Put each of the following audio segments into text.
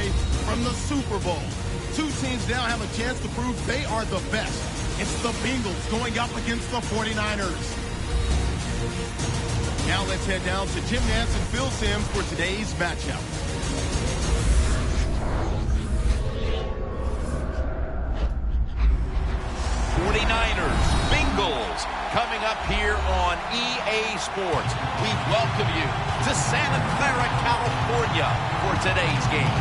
away from the Super Bowl. Two teams now have a chance to prove they are the best. It's the Bengals going up against the 49ers. Now let's head down to Jim Nantz and Phil Simms for today's matchup. Bengals coming up here on EA Sports. We welcome you to Santa Clara, California for today's game.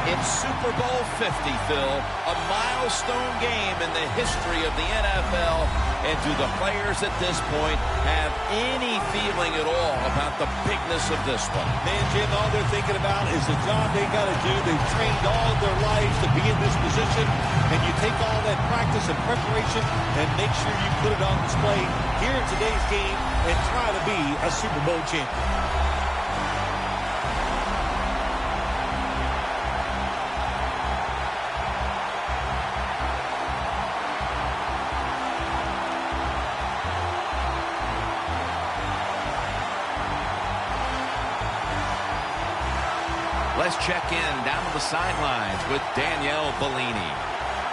It's Super Bowl 50, Phil, a milestone game in the history of the NFL. And do the players at this point have any feeling at all about the bigness of this one? Man, Jim, all they're thinking about is the job they got to do. They've trained all of their lives to be in this position. And you take all that practice and preparation and make sure you put it on display here in today's game and try to be a Super Bowl champion. Let's check in down to the sidelines with Danielle Bellini.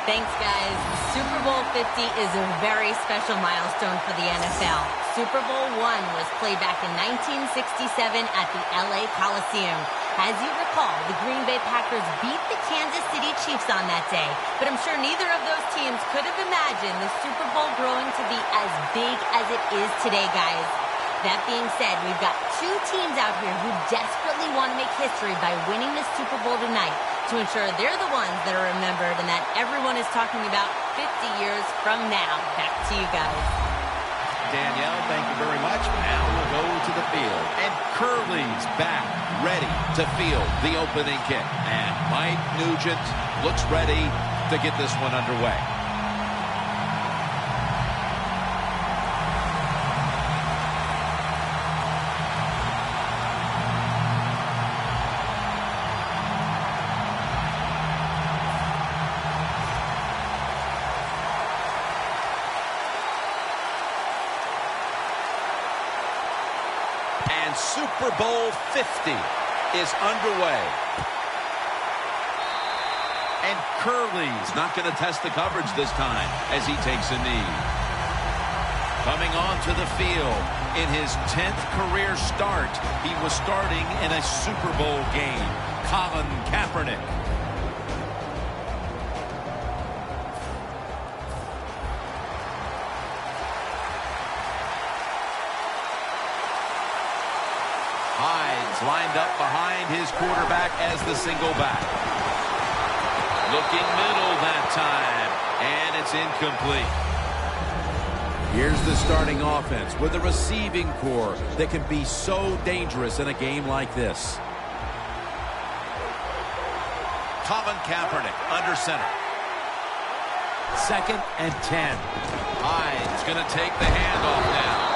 Thanks, guys. Super Bowl 50 is a very special milestone for the NFL. Super Bowl I was played back in 1967 at the LA Coliseum. As you recall, the Green Bay Packers beat the Kansas City Chiefs on that day. But I'm sure neither of those teams could have imagined the Super Bowl growing to be as big as it is today, guys. That being said, we've got two teams out here who desperately want to make history by winning the Super Bowl tonight to ensure they're the ones that are remembered and that everyone is talking about 50 years from now. Back to you guys. Danielle, thank you very much. Now we'll go to the field. And Curley's back, ready to field the opening kick. And Mike Nugent looks ready to get this one underway. Super Bowl 50 is underway. And Curley's not going to test the coverage this time as he takes a knee. Coming onto the field in his 10th career start, he was starting in a Super Bowl game. Colin Kaepernick. Lined up behind his quarterback as the single back. Looking middle that time, and it's incomplete. Here's the starting offense with a receiving core that can be so dangerous in a game like this. Colin Kaepernick under center. 2nd and 10. Hyde's going to take the handoff now.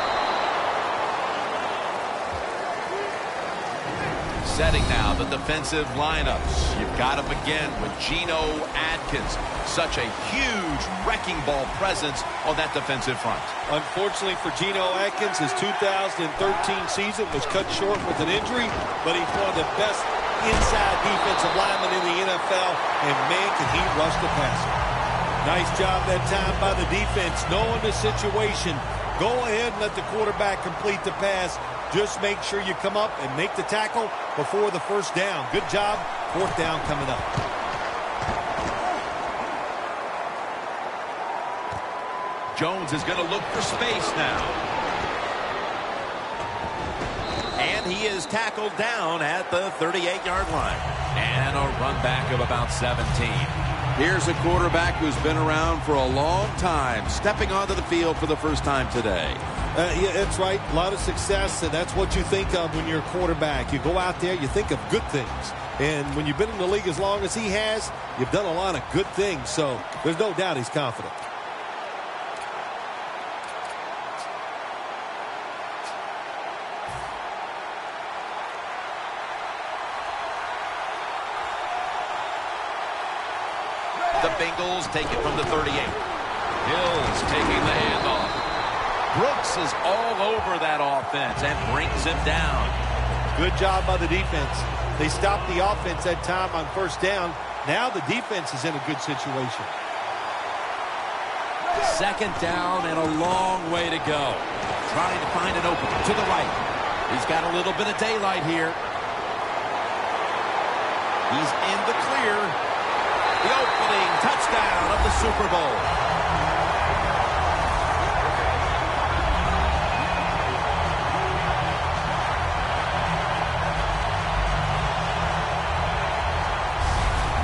Setting now the defensive lineups. You've got him again with Geno Atkins. Such a huge wrecking ball presence on that defensive front. Unfortunately for Geno Atkins, his 2013 season was cut short with an injury, but he's one of the best inside defensive linemen in the NFL, and man, can he rush the passer. Nice job that time by the defense, knowing the situation. Go ahead and let the quarterback complete the pass. Just make sure you come up and make the tackle before the first down. Good job. 4th down coming up. Jones is going to look for space now. And he is tackled down at the 38-yard line. And a run back of about 17. Here's a quarterback who's been around for a long time, stepping onto the field for the first time today. Yeah, that's right. A lot of success, and that's what you think of when you're a quarterback. You go out there, you think of good things. And when you've been in the league as long as he has, you've done a lot of good things. So there's no doubt he's confident. The Bengals take it from the 38. Hill's taking the handoff. Brooks is all over that offense and brings him down. Good job by the defense. They stopped the offense that time on first down. Now the defense is in a good situation. Second down and a long way to go. Trying to find an opening to the right. He's got a little bit of daylight here. He's in the clear. The opening touchdown of the Super Bowl.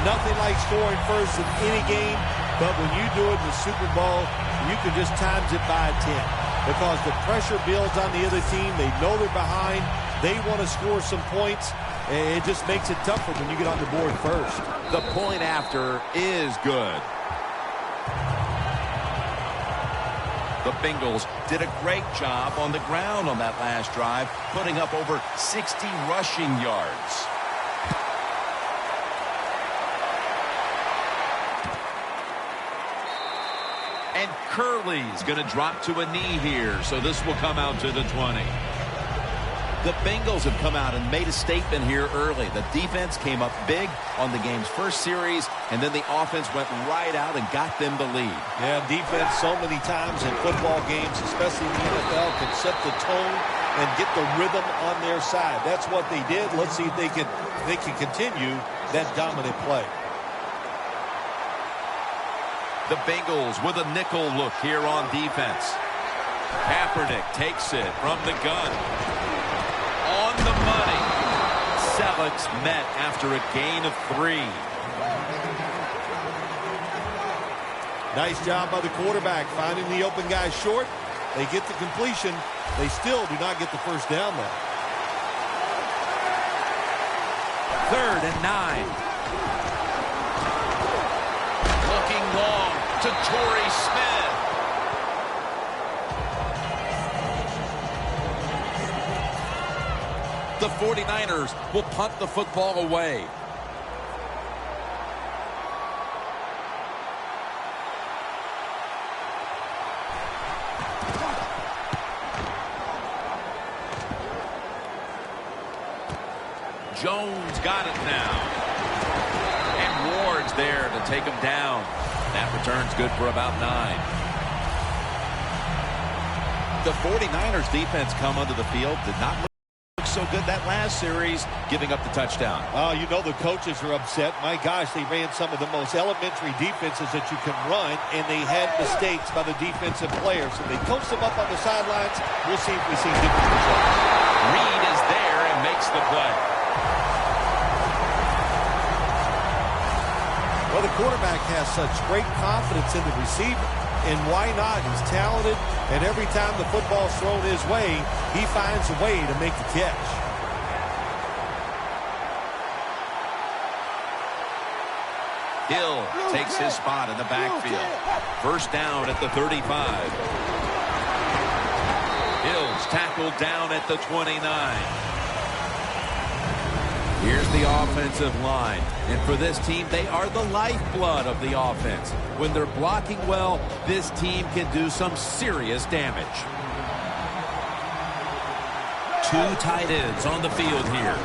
Nothing like scoring first in any game, but when you do it in the Super Bowl, you can just times it by 10 because the pressure builds on the other team. They know they're behind. They want to score some points. It just makes it tougher when you get on the board first. The point after is good. The Bengals did a great job on the ground on that last drive, putting up over 60 rushing yards. And Curley's going to drop to a knee here, so this will come out to the 20. The Bengals have come out and made a statement here early. The defense came up big on the game's first series, and then the offense went right out and got them the lead. Yeah, defense so many times in football games, especially in the NFL, can set the tone and get the rhythm on their side. That's what they did. Let's see if they can continue that dominant play. The Bengals with a nickel look here on defense. Kaepernick takes it from the gun. On the money. Selleck's met after a gain of 3. Nice job by the quarterback finding the open guy short. They get the completion. They still do not get the first down though. 3rd and 9. Looking long to Torrey Smith. The 49ers will punt the football away. Jones got it now. And Ward's there to take him down. That return's good for about 9. The 49ers defense come onto the field. Did not look so good that last series, giving up the touchdown. Oh, you know the coaches are upset. My gosh, they ran some of the most elementary defenses that you can run, and they had mistakes by the defensive players. So they coached them up on the sidelines. We'll see if we see different results. Reed is there and makes the play. Well, the quarterback has such great confidence in the receiver. And why not? He's talented, and every time the football's thrown his way, he finds a way to make the catch. Hill takes his spot in the backfield. First down at the 35. Hill's tackled down at the 29. Here's the offensive line. And for this team, they are the lifeblood of the offense. When they're blocking well, this team can do some serious damage. 2 tight ends on the field here.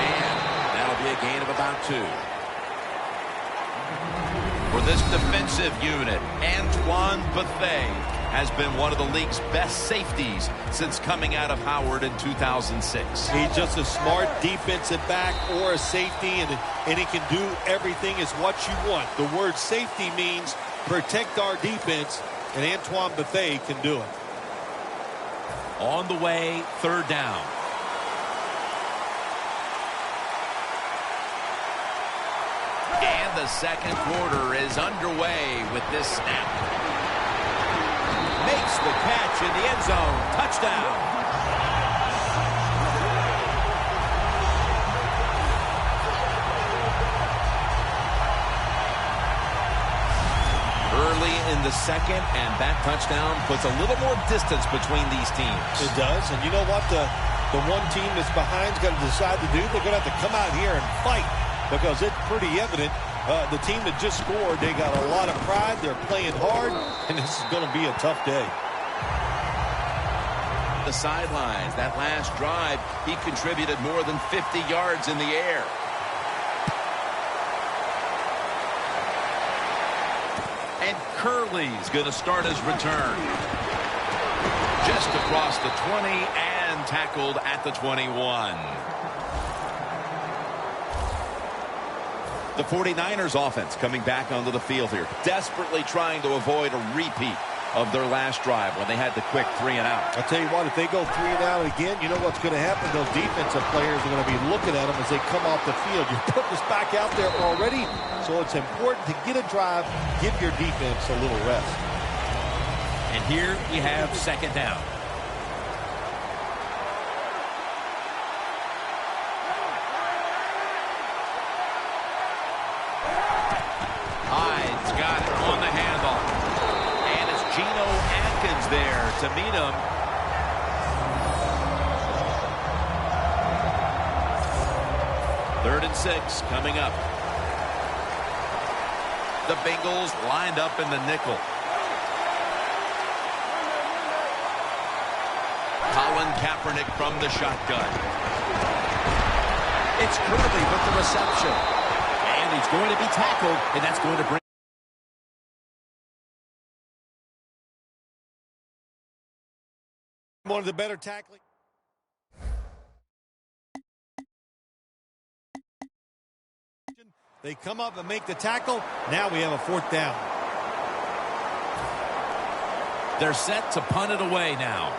And that'll be a gain of about 2. For this defensive unit, Antoine Bethea has been one of the league's best safeties since coming out of Howard in 2006. He's just a smart defensive back or a safety, and he can do everything is what you want. The word safety means protect our defense, and Antoine Bethea can do it. On the way, 3rd down. And the second quarter is underway with this snap. Makes the catch in the end zone. Touchdown. Early in the second, and that touchdown puts a little more distance between these teams. It does, and you know what the one team that's behind's got to decide to do? They're going to have to come out here and fight because it's pretty evident. The team that just scored, they got a lot of pride. They're playing hard, and this is going to be a tough day. the sidelines. That last drive, he contributed more than 50 yards in the air. And Curley's going to start his return. Just across the 20 and tackled at the 21. The 49ers offense coming back onto the field here, desperately trying to avoid a repeat of their last drive when they had the quick 3 and out. I'll tell you what, if they go 3 and out again, you know what's going to happen? Those defensive players are going to be looking at them as they come off the field. You're putting us back out there already, so it's important to get a drive, give your defense a little rest. And here we have second down. Hyde's got it on the handoff. And it's Geno Atkins there to meet him. Third and 6 coming up. The Bengals lined up in the nickel. Colin Kaepernick from the shotgun. It's Curley with the reception. And he's going to be tackled, and that's going to bring one of the better tackling. They come up and make the tackle. Now we have a 4th down. They're set to punt it away now.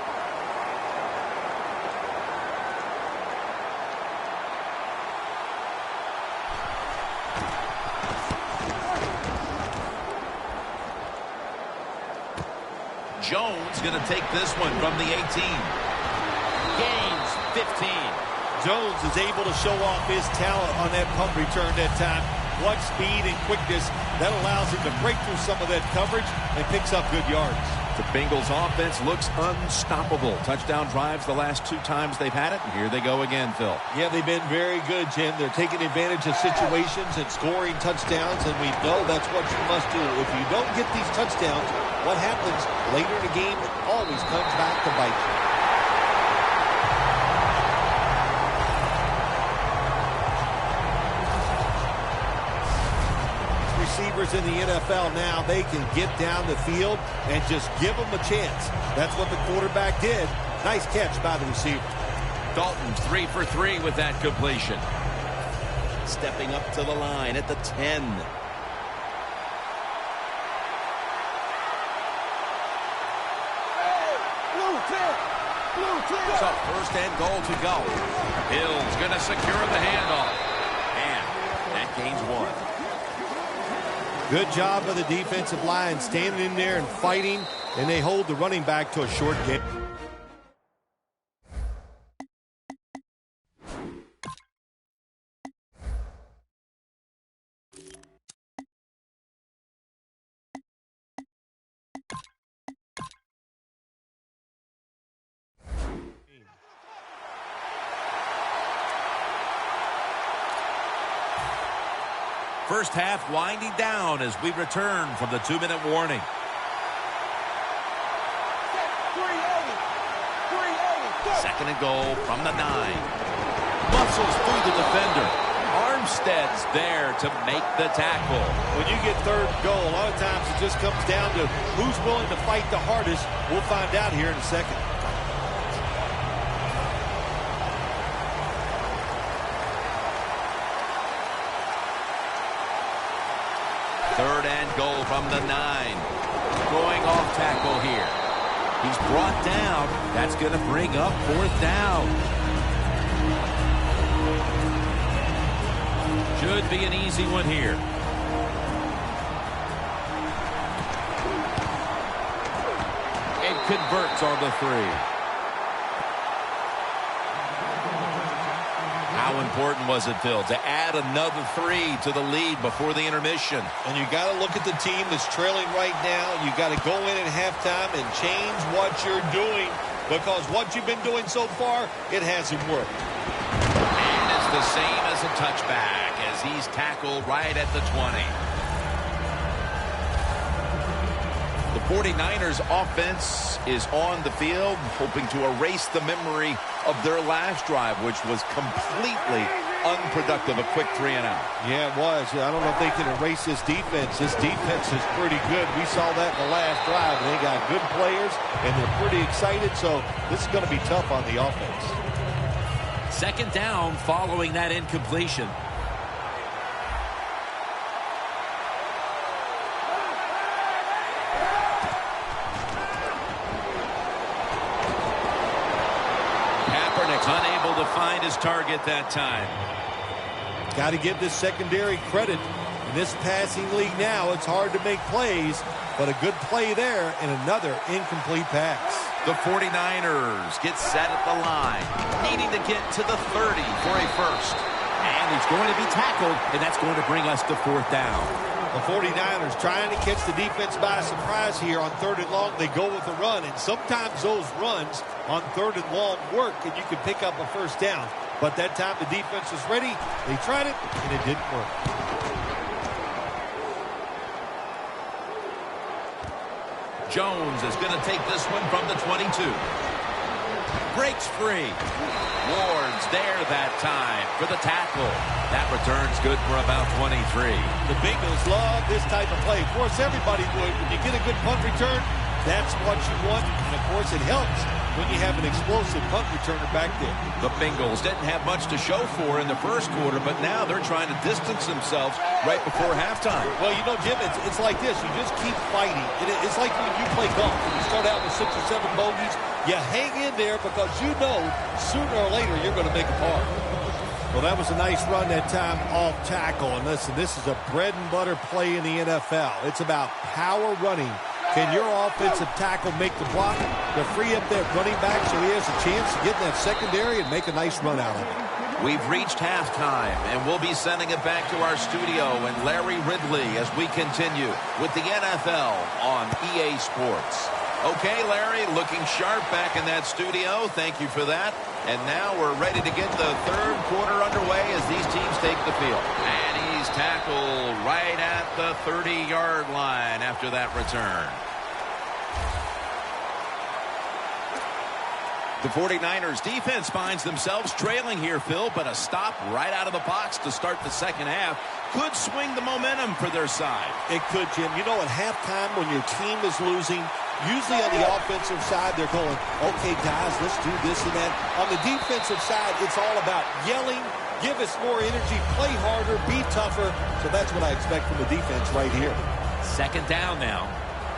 Jones going to take this one from the 18. Gains 15. Jones is able to show off his talent on that punt return that time. What speed and quickness that allows him to break through some of that coverage and picks up good yards. The Bengals offense looks unstoppable. Touchdown drives the last 2 times they've had it. And here they go again, Phil. Yeah, they've been very good, Jim. They're taking advantage of situations and scoring touchdowns, and we know that's what you must do. If you don't get these touchdowns, what happens later in the game, it always comes back to bite you. Receivers in the NFL now, they can get down the field and just give them a chance. That's what the quarterback did. Nice catch by the receiver. Dalton's 3 for 3 with that completion. Stepping up to the line at the 10. So first and goal to go. Hill's going to secure the handoff. And that gains 1. Good job of the defensive line standing in there and fighting, and they hold the running back to a short game. First half winding down as we return from the 2-minute warning. Second and goal from the 9. Muscles through the defender. Armstead's there to make the tackle. When you get third and goal, a lot of times it just comes down to who's willing to fight the hardest. We'll find out here in a second. Third and goal from the 9. Going off tackle here. He's brought down. That's going to bring up 4th down. Should be an easy one here. And converts on the 3. How important was it, Phil, to add another 3 to the lead before the intermission? And you got to look at the team that's trailing right now. You got to go in at halftime and change what you're doing, because what you've been doing so far, it hasn't worked. And it's the same as a touchback as he's tackled right at the 20. The 49ers offense is on the field, hoping to erase the memory of their last drive, which was completely unproductive, a quick 3-and-out. Yeah, it was. I don't know if they can erase this defense. This defense is pretty good. We saw that in the last drive. They got good players, and they're pretty excited, so this is going to be tough on the offense. Second down following that incompletion. Unable to find his target that time. Got to give this secondary credit. In this passing league now, it's hard to make plays, but a good play there and another incomplete pass. The 49ers get set at the line, needing to get to the 30 for a first. And he's going to be tackled, and that's going to bring us to fourth down. The 49ers trying to catch the defense by surprise here on 3rd and long. They go with a run, and sometimes those runs on 3rd and long work, and you can pick up a first down. But that time the defense was ready. They tried it, and it didn't work. Jones is going to take this one from the 22. Breaks free. Ward's there that time for the tackle. That return's good for about 23. The Bengals love this type of play. Of course, everybody would. When you get a good punt return, that's what you want. And, of course, it helps when you have an explosive punt returner back there. The Bengals didn't have much to show for in the first quarter, but now they're trying to distance themselves right before halftime. Well, you know, Jim, it's like this. You just keep fighting. It's like when you play golf. When you start out with 6 or 7 bogeys, you hang in there because you know sooner or later you're going to make a par. Well, that was a nice run that time off tackle. And listen, this is a bread and butter play in the NFL. It's about power running. Can your offensive tackle make the block to free up that running back so he has a chance to get in that secondary and make a nice run out of it? We've reached halftime, and we'll be sending it back to our studio and Larry Ridley as we continue with the NFL on EA Sports. Okay, Larry, looking sharp back in that studio. Thank you for that. And now we're ready to get the third quarter underway as these teams take the field. And he's tackled right at the 30-yard line after that return. The 49ers defense finds themselves trailing here, Phil, but a stop right out of the box to start the second half could swing the momentum for their side. It could, Jim. You know, at halftime when your team is losing, usually on the offensive side, they're going, okay, guys, let's do this and that. On the defensive side, it's all about yelling, give us more energy, play harder, be tougher. So that's what I expect from the defense right here. Second down now.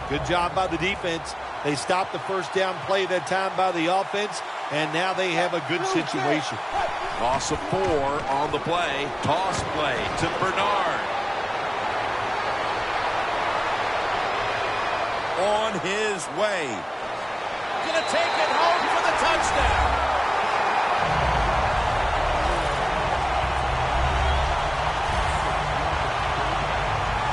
Good job by the defense. They stopped the first down play that time by the offense, and now they have a good situation. Loss of 4 on the play. Toss play to Bernard. On his way. Gonna take it home for the touchdown.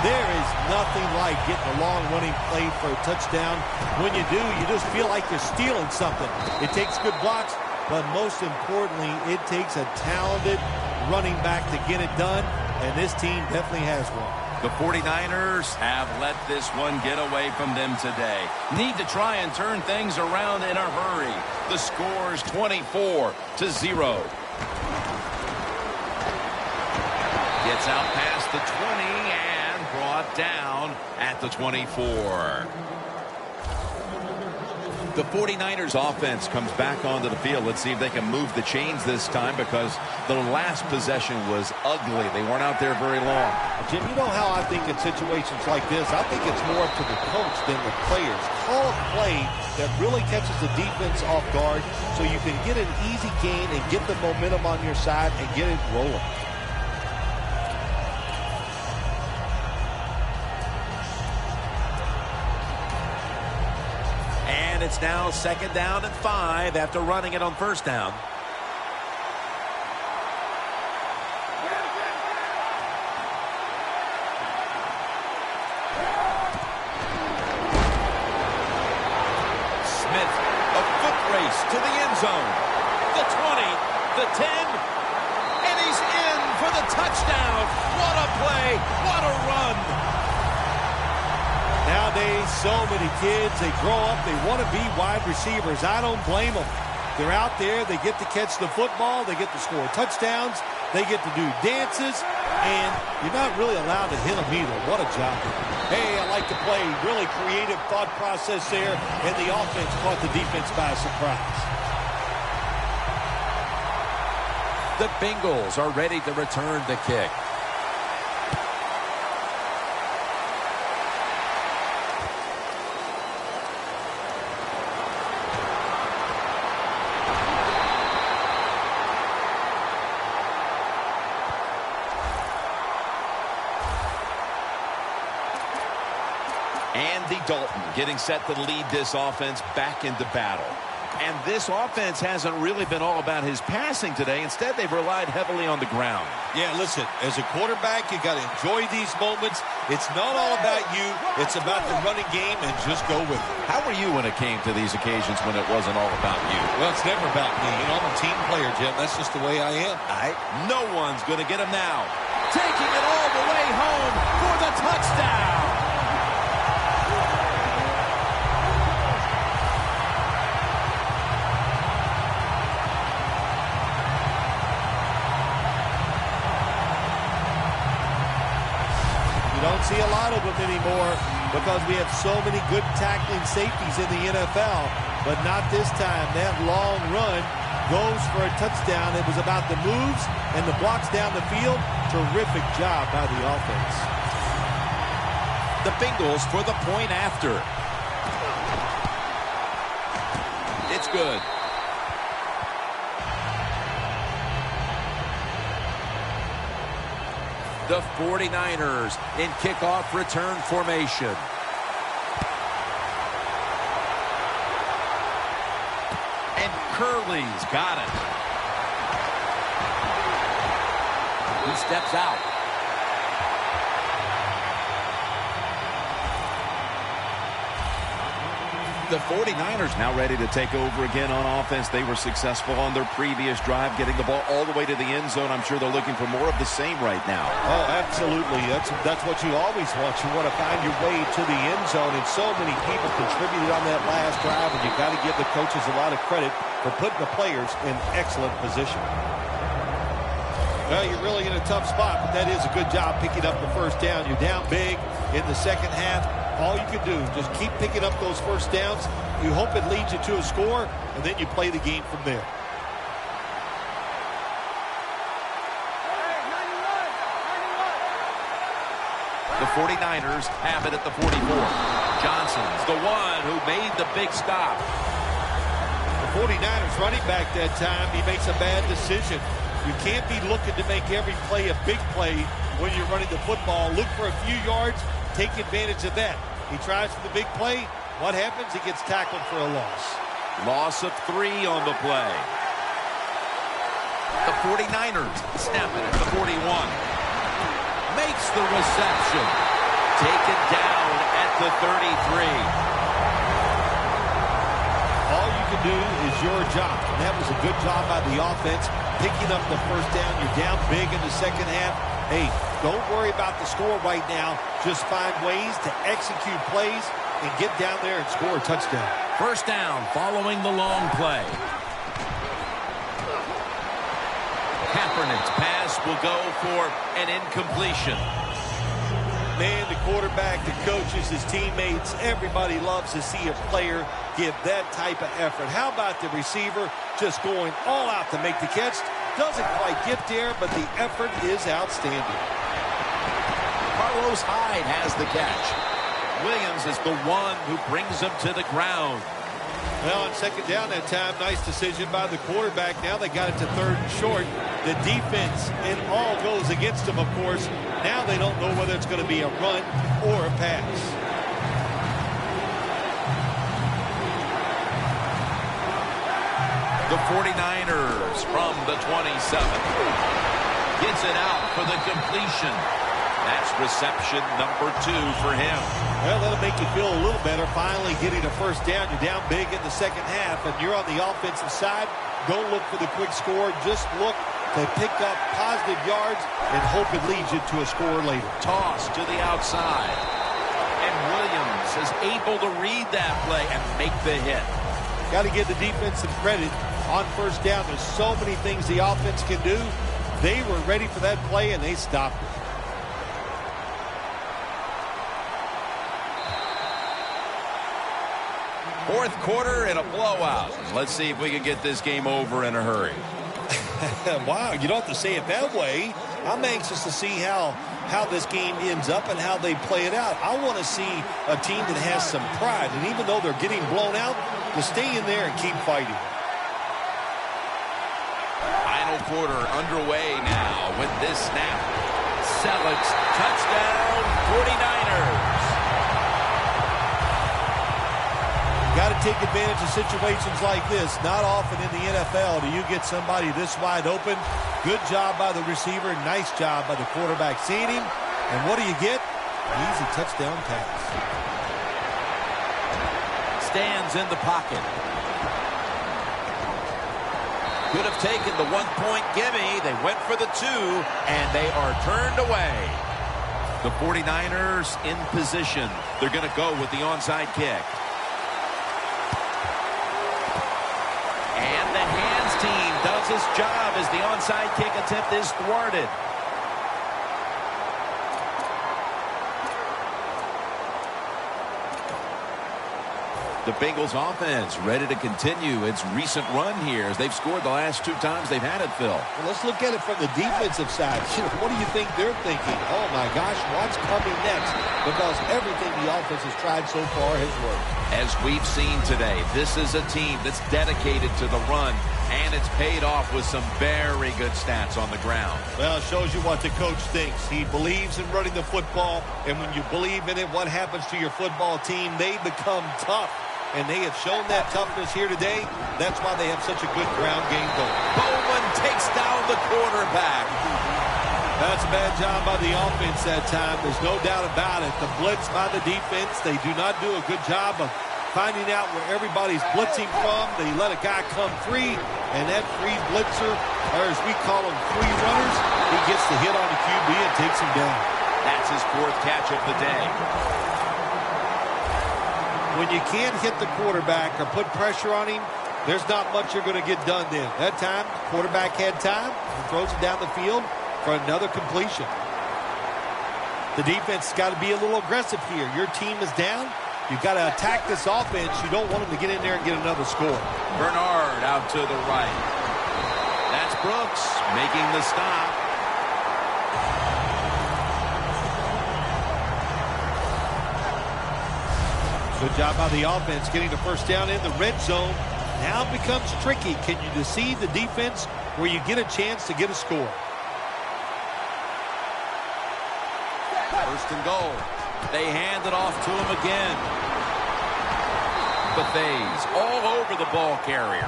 There is nothing like getting a long running play for a touchdown. When you do, you just feel like you're stealing something. It takes good blocks, but most importantly, it takes a talented running back to get it done, and this team definitely has one. The 49ers have let this one get away from them today. Need to try and turn things around in a hurry. The score's 24-0. Gets out past the 20 and brought down at the 24. The 49ers offense comes back onto the field. Let's see if they can move the chains this time because the last possession was ugly. They weren't out there very long. Jim, you know how I think in situations like this, I think it's more up to the coach than the players. Call a play that really catches the defense off guard so you can get an easy gain and get the momentum on your side and get it rolling. And it's now second down and 5 after running it on first down. Smith, a foot race to the end zone. The 20, the 10, and he's in for the touchdown. What a play, what a run. Nowadays, so many kids, they grow up, they want to be wide receivers. I don't blame them. They're out there, they get to catch the football, they get to score touchdowns, they get to do dances, and you're not really allowed to hit them either. What a job. Hey, I like to play. Really creative thought process there, and the offense caught the defense by surprise. The Bengals are ready to return the kick. Andy Dalton getting set to lead this offense back into battle. And this offense hasn't really been all about his passing today. Instead, they've relied heavily on the ground. Yeah, listen, as a quarterback, you got to enjoy these moments. It's not all about you. It's about the running game, and just go with it. How were you when it came to these occasions when it wasn't all about you? Well, it's never about me. You know, I'm a team player, Jim. That's just the way I am. No one's going to get him now. Taking it all the way home for the touchdown. Don't see a lot of them anymore because we have so many good tackling safeties in the NFL, but not this time. That long run goes for a touchdown. It was about the moves and the blocks down the field. Terrific job by the offense. The Bengals for the point after. It's good. The 49ers in kickoff return formation. And Curley's got it. He steps out. The 49ers now ready to take over again on offense. They were successful on their previous drive, getting the ball all the way to the end zone. I'm sure they're looking for more of the same right now. Oh, absolutely. That's what you always want. You want to find your way to the end zone, and so many people contributed on that last drive, and you got to give the coaches a lot of credit for putting the players in excellent position. Well, you're really in a tough spot, but that is a good job picking up the first down. You're down big in the second half. All you can do, just keep picking up those first downs. You hope it leads you to a score, and then you play the game from there. The 49ers have it at the 44. Johnson's the one who made the big stop. The 49ers running back that time, he makes a bad decision. You can't be looking to make every play a big play when you're running the football. Look for a few yards. Take advantage of that. He tries for the big play. What happens? He gets tackled for a loss. Loss of 3 on the play. The 49ers snap it at the 41. Makes the reception. Taken down at the 33. All you can do is your job. And that was a good job by the offense. Picking up the first down. You're down big in the second half. Hey, don't worry about the score right now. Just find ways to execute plays and get down there and score a touchdown. First down following the long play. Kaepernick's pass will go for an incompletion. Man, the quarterback, the coaches, his teammates, everybody loves to see a player give that type of effort. How about the receiver just going all out to make the catch? Doesn't quite get there, but the effort is outstanding. Carlos Hyde has the catch. Williams is the one who brings him to the ground. Well, on second down that time, nice decision by the quarterback. Now they got it to third and short. The defense, it all goes against them, of course. Now they don't know whether it's going to be a run or a pass. The 49ers from the 27. Gets it out for the completion. That's reception number 2 for him. Well, that'll make you feel a little better. Finally getting a first down. You're down big in the second half, and you're on the offensive side. Don't look for the quick score. Just look to pick up positive yards and hope it leads you to a score later. Toss to the outside. And Williams is able to read that play and make the hit. Got to give the defense some credit on first down. There's so many things the offense can do. They were ready for that play, and they stopped it. Fourth quarter and a blowout. Let's see if we can get this game over in a hurry. Wow, you don't have to say it that way. I'm anxious to see how this game ends up and how they play it out. I want to see a team that has some pride, and even though they're getting blown out, to stay in there and keep fighting. Final quarter underway now with this snap. Selleck's touchdown, 49ers. Got to take advantage of situations like this. Not often in the NFL do you get somebody this wide open. Good job by the receiver. Nice job by the quarterback seeing him. And what do you get? An easy touchdown pass. Stands in the pocket. Could have taken the 1-point gimme. They went for the 2, and they are turned away. The 49ers in position. They're going to go with the onside kick. And the hands team does its job as the onside kick attempt is thwarted. The Bengals offense ready to continue its recent run here as they've scored the last 2 times they've had it, Phil. Well, let's look at it from the defensive side. What do you think they're thinking? Oh, my gosh, what's coming next? Because everything the offense has tried so far has worked. As we've seen today, this is a team that's dedicated to the run, and it's paid off with some very good stats on the ground. Well, it shows you what the coach thinks. He believes in running the football, and when you believe in it, what happens to your football team? They become tough. And they have shown that toughness here today. That's why they have such a good ground game going. Bowman takes down the quarterback. That's a bad job by the offense that time. There's no doubt about it. The blitz by the defense, they do not do a good job of finding out where everybody's blitzing from. They let a guy come free, and that free blitzer, or as we call them, free runners, he gets the hit on the QB and takes him down. That's his 4th catch of the day. When you can't hit the quarterback or put pressure on him, there's not much you're going to get done then. That time, quarterback had time. He throws it down the field for another completion. The defense has got to be a little aggressive here. Your team is down. You've got to attack this offense. You don't want them to get in there and get another score. Bernard out to the right. That's Brooks making the stop. Good job by the offense getting the first down in the red zone. Now it becomes tricky. Can you deceive the defense where you get a chance to get a score? First and goal. They hand it off to him again. Buffets all over the ball carrier.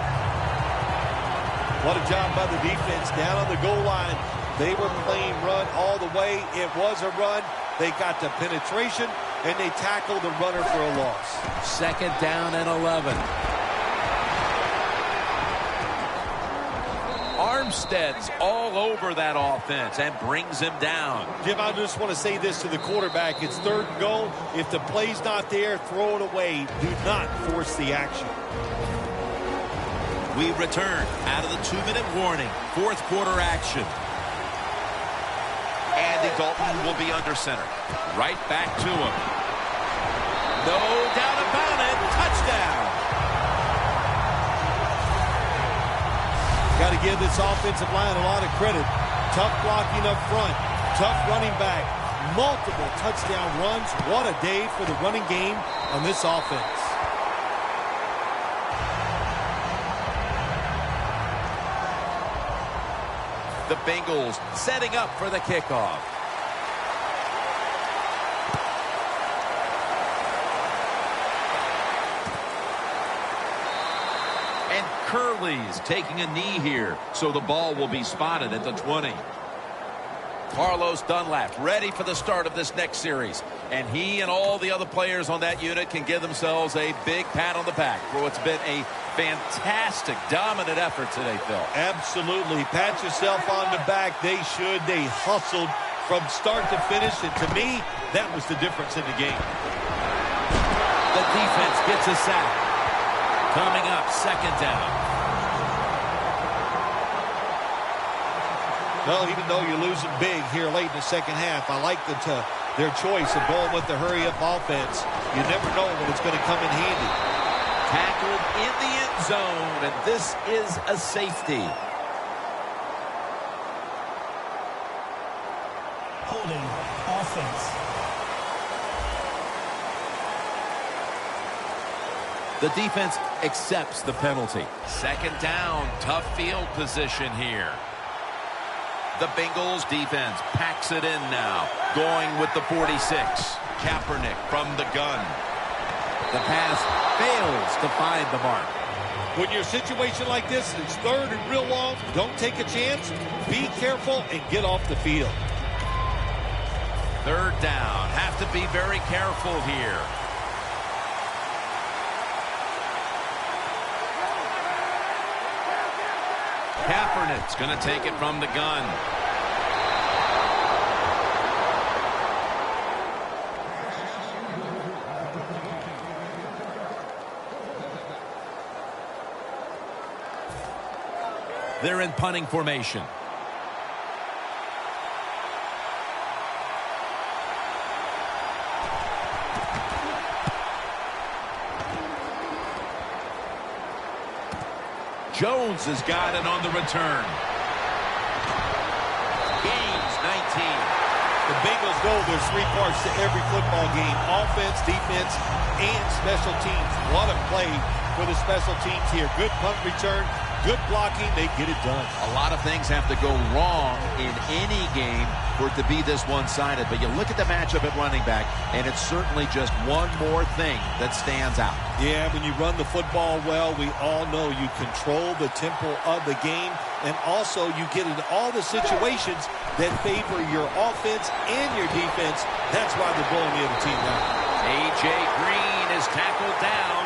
What a job by the defense down on the goal line. They were playing run all the way. It was a run. They got the penetration, and they tackled the runner for a loss. 2nd down and 11. Armstead's all over that offense and brings him down. Jim, I just want to say this to the quarterback. It's 3rd and goal. If the play's not there, throw it away. Do not force the action. We return out of the 2-minute warning. 4th quarter action. Andy Dalton will be under center. Right back to him. No doubt about it. Touchdown. Got to give this offensive line a lot of credit. Tough blocking up front. Tough running back. Multiple touchdown runs. What a day for the running game on this offense. The Bengals setting up for the kickoff. And Curley's taking a knee here, so the ball will be spotted at the 20. Carlos Dunlap ready for the start of this next series. And he and all the other players on that unit can give themselves a big pat on the back for what's been a fantastic, dominant effort today, Phil. Absolutely. Pat yourself on the back. They should. They hustled from start to finish, and to me, that was the difference in the game. The defense gets a sack. Coming up, second down. Well, even though you're losing big here late in the second half, I like their choice of going with the hurry-up offense. You never know when it's going to come in handy. Tackled in the end zone, and this is a safety. Holding offense. The defense accepts the penalty. Second down, tough field position here. The Bengals defense packs it in now, going with the 46. Kaepernick from the gun. The pass fails to find the mark. When you're in a situation like this, it's third and real long, don't take a chance. Be careful and get off the field. Third down. Have to be very careful here. Kaepernick's going to take it from the gun. They're in punting formation. Jones has got it on the return. Gains 19. The Bengals know there's three parts to every football game: offense, defense, and special teams. What a play for the special teams here. Good punt return, good blocking. They get it done. A lot of things have to go wrong in any game for it to be this one-sided. But you look at the matchup at running back, and it's certainly just one more thing that stands out. Yeah, when you run the football well, we all know you control the tempo of the game, and also you get into all the situations that favor your offense and your defense. That's why they're blowing the other team out. A.J. Green is tackled down.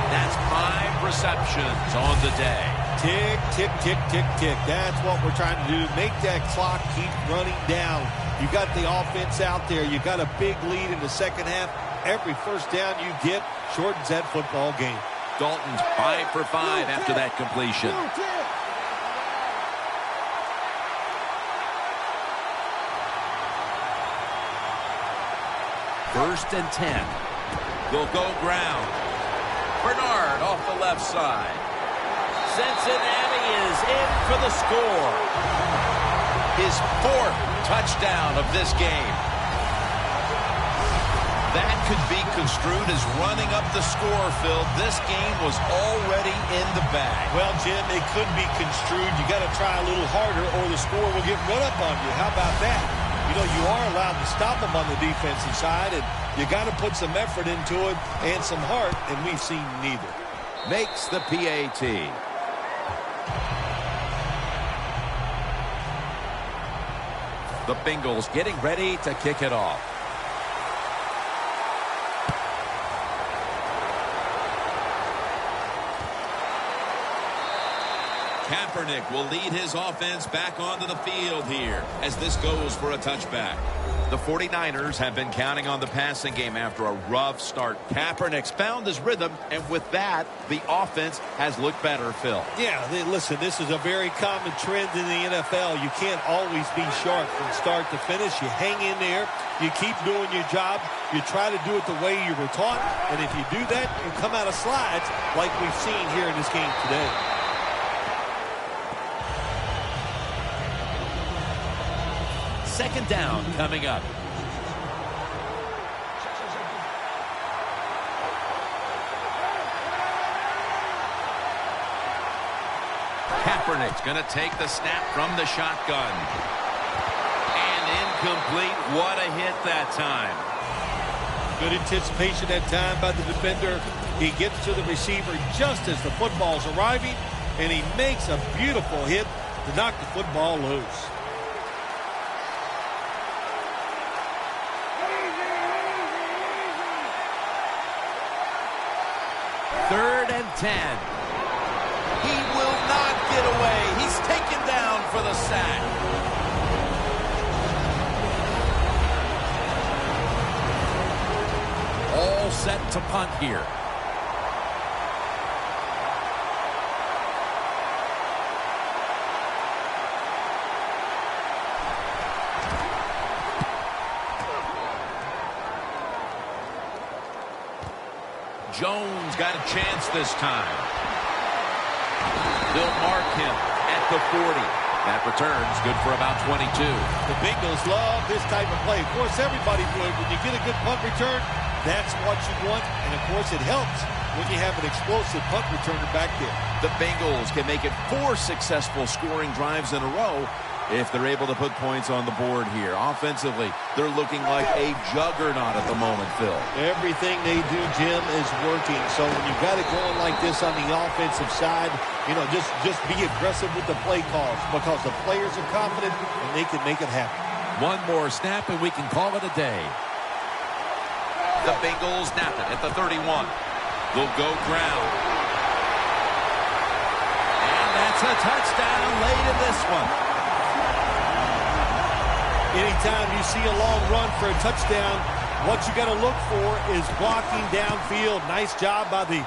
That's 5 receptions on the day. Tick, tick, tick, tick, tick. That's what we're trying to do. Make that clock keep running down. You got the offense out there. You got a big lead in the second half. Every first down you get shortens that football game. Dalton's 5 for 5 after that completion. First and 10. They'll go ground. Bernard off the left side. Cincinnati is in for the score. His 4th touchdown of this game. That could be construed as running up the score, Phil. This game was already in the bag. Well, Jim, it could be construed. You got to try a little harder or the score will get run up on you. How about that? You know, you are allowed to stop them on the defensive side, and you got to put some effort into it and some heart, and we've seen neither. Makes the PAT. The Bengals getting ready to kick it off. Kaepernick will lead his offense back onto the field here as this goes for a touchback. The 49ers have been counting on the passing game after a rough start. Kaepernick's found his rhythm, and with that, the offense has looked better, Phil. Yeah, listen, this is a very common trend in the NFL. You can't always be sharp from start to finish. You hang in there. You keep doing your job. You try to do it the way you were taught, and if you do that, you come out of slides like we've seen here in this game today. Second down coming up. Kaepernick's going to take the snap from the shotgun. And incomplete. What a hit that time. Good anticipation that time by the defender. He gets to the receiver just as the football's arriving, and he makes a beautiful hit to knock the football loose. Third and 10. He will not get away. He's taken down for the sack. to punt here. Jones got a chance this time. They'll mark him at the 40. That return's good for about 22. The Bengals love this type of play. Of course, everybody would. When you get a good punt return, that's what you want. And, of course, it helps when you have an explosive punt returner back there. The Bengals can make it 4 successful scoring drives in a row if they're able to put points on the board here. Offensively, they're looking like a juggernaut at the moment, Phil. Everything they do, Jim, is working. So when you've got it going like this on the offensive side, you know, just be aggressive with the play calls because the players are confident and they can make it happen. One more snap and we can call it a day. The Bengals snap it at the 31. They'll go ground. And that's a touchdown late in this one. Anytime you see a long run for a touchdown, what you got to look for is blocking downfield. Nice job by the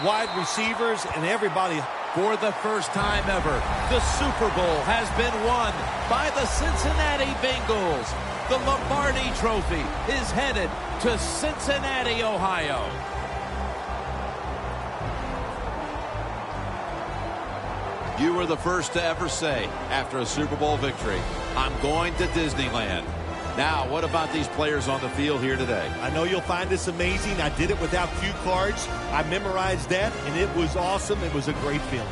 wide receivers and everybody. For the first time ever, the Super Bowl has been won by the Cincinnati Bengals. The Lombardi Trophy is headed to Cincinnati, Ohio. You were the first to ever say, after a Super Bowl victory, I'm going to Disneyland. Now, what about these players on the field here today? I know you'll find this amazing. I did it without cue cards. I memorized that, and it was awesome. It was a great feeling.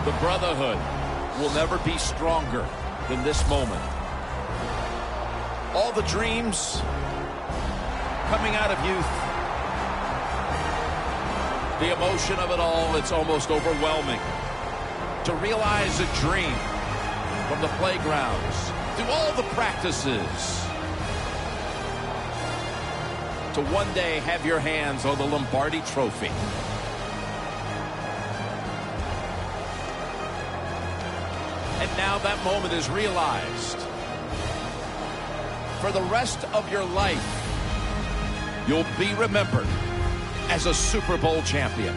The brotherhood will never be stronger than this moment. All the dreams coming out of youth. The emotion of it all, it's almost overwhelming. To realize a dream from the playgrounds, through all the practices, to one day have your hands on the Lombardi Trophy. And now that moment is realized. For the rest of your life, you'll be remembered as a Super Bowl champion.